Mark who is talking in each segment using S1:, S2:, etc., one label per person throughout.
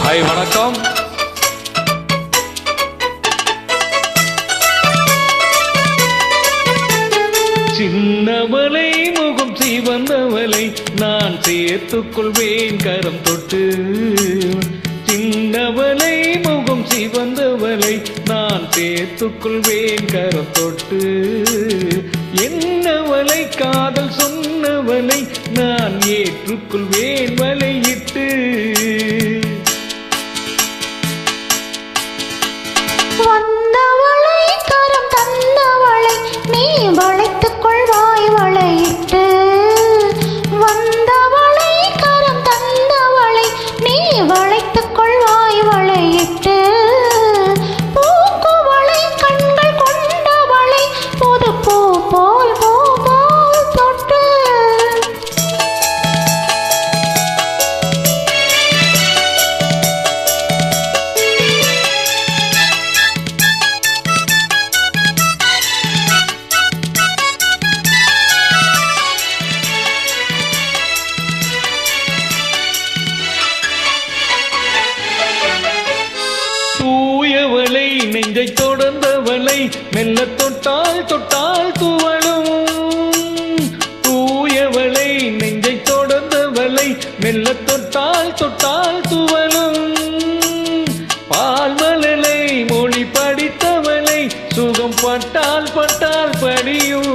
S1: Hi வணக்கம். சின்னவளை முகம் சிவந்தவளை நான் சேர்த்துக் கொள்வேன் கரம் தொட்டு. சின்னவளை முகம் சிவந்தவளை நான் சேர்த்துக் கொள்வேன் கரம் தொட்டு. என்னவளை காதல் சொன்னவளை நான் ஏற்றுக்கொள்வேன் வலையிட்டு.
S2: வந்தவளை கரம் தந்தவளை நீ வளைத்துக் கொள்வாய் வளையிட்டு. வந்தவளை கரம் தந்தவளை நீ வளைத்துக் கொள்வாய் வளையிட்டு. பூக்குவளை கண்கள் கொண்டவளை புது பூ போல் பூ போல் தொட்டு.
S1: தூயவளை நெஞ்சை தொடர்ந்தவளை மெல்ல தொட்டால் தொட்டால் துவளும். தூயவளை நெஞ்சை தொடர்ந்தவளை மெல்ல தொட்டால் தொட்டால் துவளும். பால்மலலை மொழி படித்தவளை சுகம் பட்டால் பட்டால் படியும்.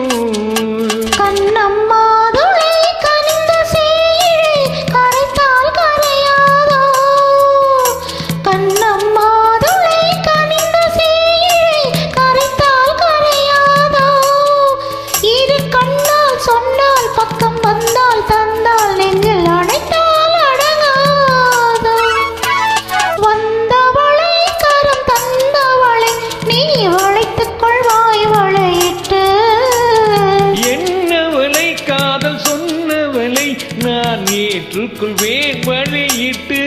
S2: கண்ணம்மாதுளை கனிந்த சேயிழை கரைத்தால் கரையாதோ. கண்ணம்மாதுளை கனிந்த சேயிழை கரைத்தால் கரையாதோ. இரு கண்ணால் சொன்னால் பக்கம் வந்தால் தந்தால் நெஞ்சில் அடைத்தால் அடங்காதோ. வந்தவளை கரம் தந்தவளை நீ வளைத்துக் கொள்வாய் வளையிட்டு.
S1: என்னவளை காதல் சொன்னவளை நான் ஏற்றுக்கொள்வேன் வழியிட்டு.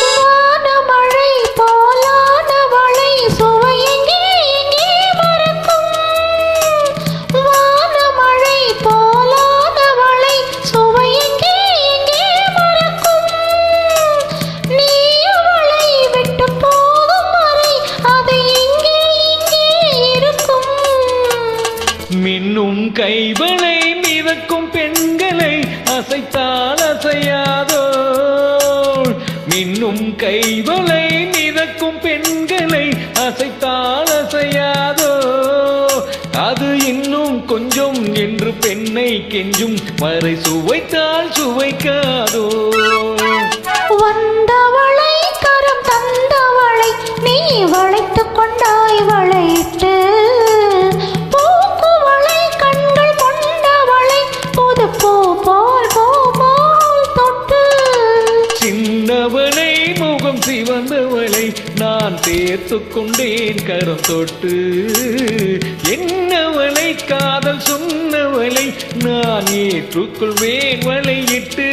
S2: வானமழை போலானவளை சுவை எங்கே எங்கே மறக்கும். வானமழை போலானவளை சுவை எங்கே எங்கே மறக்கும். நீ அவளை விட்டு போகும் வரை அது எங்கே எங்கே இருக்கும்.
S1: மின்னும் கைவளை மிதக்கும் பெண்களை அசைத்தால் அசையாதோ. மின்னும் கைவளை மிதக்கும் பெண்களை அசைத்தால் அசையாதோ. அது இன்னும் கொஞ்சம் என்று பெண்ணை கெஞ்சும் வரை சுவைத்தால் சுவைக்காதோ.
S2: வந்தவளை கரம் தந்தவளை நீ வளைத்துக் கொண்டாய் வளையிட்டு. பூக்குவளை கண்கள் கொண்டவளை புது பூ போல் பூ போல் தொட்டு.
S1: சின்னவளை முகம் சிவந்தவளை நான் சேர்த்துக் கொண்டேன் கரம் தொட்டு. என்னவளை காதல் சொன்னவளை நான் ஏற்றுக்கொள்வேன் வலையிட்டு.